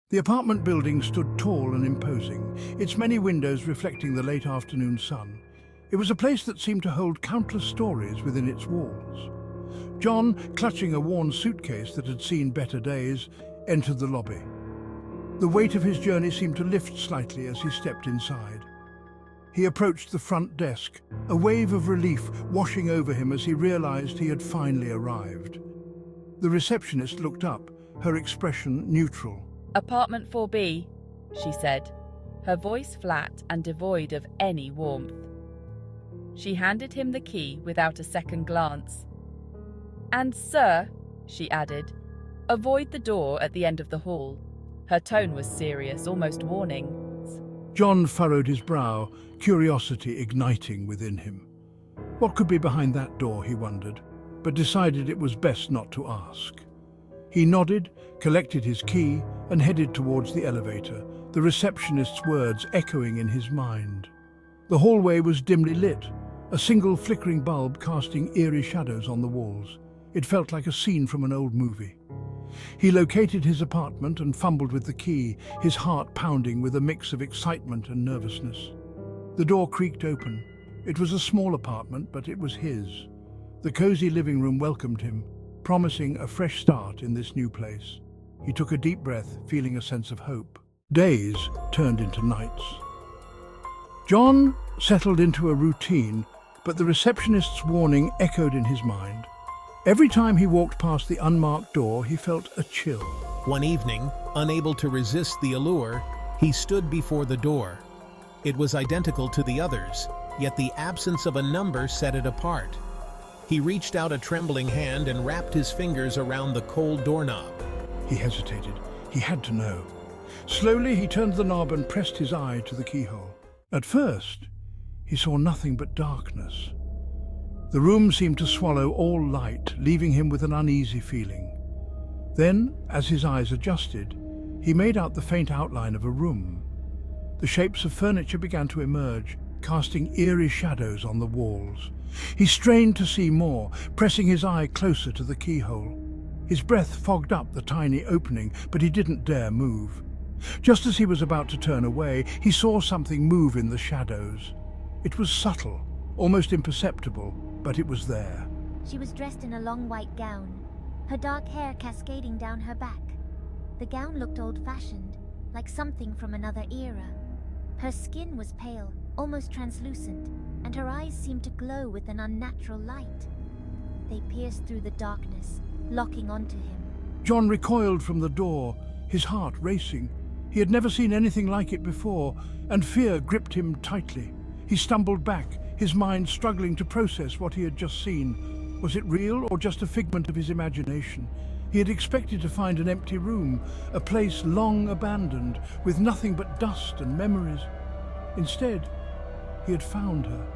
The apartment building stood tall and imposing, its many windows reflecting the late afternoon sun. It was a place that seemed to hold countless stories within its walls. John, clutching a worn suitcase that had seen better days, entered the lobby. The weight of his journey seemed to lift slightly as he stepped inside. He approached the front desk, a wave of relief washing over him as he realized he had finally arrived. The receptionist looked up, her expression neutral. "Apartment 4B, she said, her voice flat and devoid of any warmth. She handed him the key without a second glance. "And sir," she added, "avoid the door at the end of the hall." Her tone was serious, almost warning. John furrowed his brow, curiosity igniting within him. What could be behind that door, he wondered, but decided it was best not to ask. He nodded, collected his key, and headed towards the elevator, the receptionist's words echoing in his mind. The hallway was dimly lit, a single flickering bulb casting eerie shadows on the walls. It felt like a scene from an old movie. He located his apartment and fumbled with the key, his heart pounding with a mix of excitement and nervousness. The door creaked open. It was a small apartment, but it was his. The cozy living room welcomed him, promising a fresh start in this new place. He took a deep breath, feeling a sense of hope. Days turned into nights. John settled into a routine, but the receptionist's warning echoed in his mind. Every time he walked past the unmarked door, he felt a chill. One evening, unable to resist the allure, he stood before the door. It was identical to the others, yet the absence of a number set it apart. He reached out a trembling hand and wrapped his fingers around the cold doorknob. He hesitated. He had to know. Slowly, he turned the knob and pressed his eye to the keyhole. At first, he saw nothing but darkness. The room seemed to swallow all light, leaving him with an uneasy feeling. Then, as his eyes adjusted, he made out the faint outline of a room. The shapes of furniture began to emerge, casting eerie shadows on the walls. He strained to see more, pressing his eye closer to the keyhole. His breath fogged up the tiny opening, but he didn't dare move. Just as he was about to turn away, he saw something move in the shadows. It was subtle, almost imperceptible, but it was there. She was dressed in a long white gown, her dark hair cascading down her back. The gown looked old-fashioned, like something from another era. Her skin was pale, almost translucent, and her eyes seemed to glow with an unnatural light. They pierced through the darkness, locking onto him. John recoiled from the door, his heart racing. He had never seen anything like it before, and fear gripped him tightly. He stumbled back, his mind struggling to process what he had just seen. Was it real or just a figment of his imagination? He had expected to find an empty room, a place long abandoned, with nothing but dust and memories. Instead, he had found her.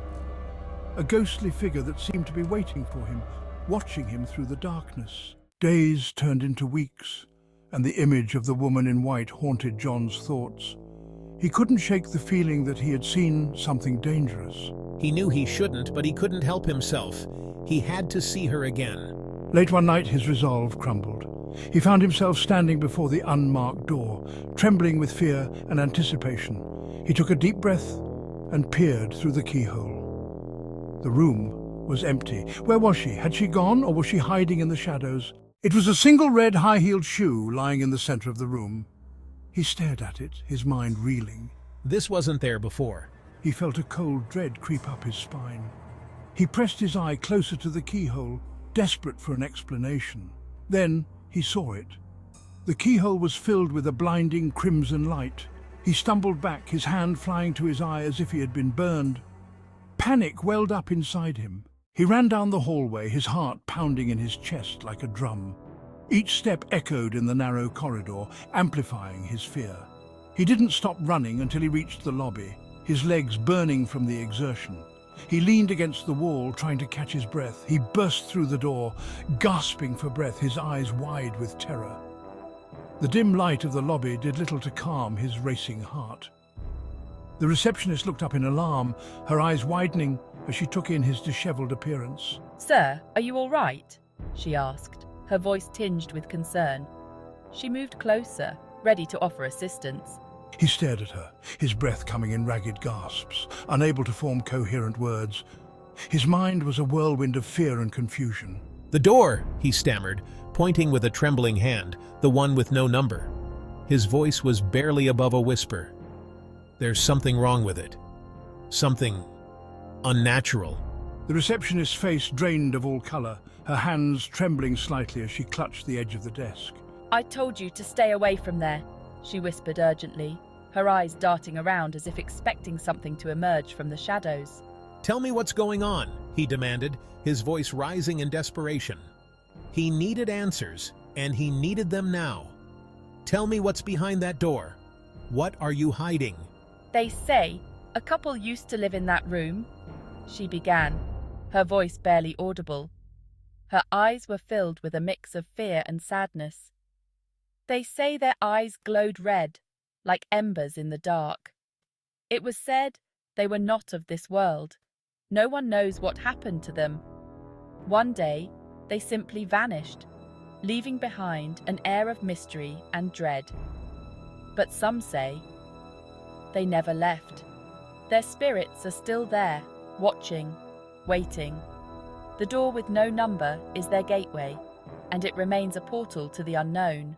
A ghostly figure that seemed to be waiting for him, watching him through the darkness. Days turned into weeks, and the image of the woman in white haunted John's thoughts. He couldn't shake the feeling that he had seen something dangerous. He knew he shouldn't, but he couldn't help himself. He had to see her again. Late one night, his resolve crumbled. He found himself standing before the unmarked door, trembling with fear and anticipation. He took a deep breath and peered through the keyhole. The room was empty. Where was she? Had she gone, or was she hiding in the shadows? It was a single red high-heeled shoe lying in the center of the room. He stared at it, his mind reeling. This wasn't there before. He felt a cold dread creep up his spine. He pressed his eye closer to the keyhole, desperate for an explanation. Then he saw it. The keyhole was filled with a blinding crimson light. He stumbled back, his hand flying to his eye as if he had been burned. Panic welled up inside him. He ran down the hallway, his heart pounding in his chest like a drum. Each step echoed in the narrow corridor, amplifying his fear. He didn't stop running until he reached the lobby, his legs burning from the exertion. He leaned against the wall, trying to catch his breath. He burst through the door, gasping for breath, his eyes wide with terror. The dim light of the lobby did little to calm his racing heart. The receptionist looked up in alarm, her eyes widening as she took in his disheveled appearance. "Sir, are you all right?" she asked, her voice tinged with concern. She moved closer, ready to offer assistance. He stared at her, his breath coming in ragged gasps, unable to form coherent words. His mind was a whirlwind of fear and confusion. "The door," he stammered, pointing with a trembling hand, the one with no number. His voice was barely above a whisper. "There's something wrong with it. Something unnatural." The receptionist's face drained of all color, her hands trembling slightly as she clutched the edge of the desk. "I told you to stay away from there," she whispered urgently, her eyes darting around as if expecting something to emerge from the shadows. "Tell me what's going on," he demanded, his voice rising in desperation. He needed answers, and he needed them now. "Tell me what's behind that door. What are you hiding?" "They say a couple used to live in that room," she began, her voice barely audible. Her eyes were filled with a mix of fear and sadness. "They say their eyes glowed red, like embers in the dark. It was said they were not of this world. No one knows what happened to them. One day, they simply vanished, leaving behind an air of mystery and dread. But some say they never left. Their spirits are still there, watching, waiting. The door with no number is their gateway, and it remains a portal to the unknown."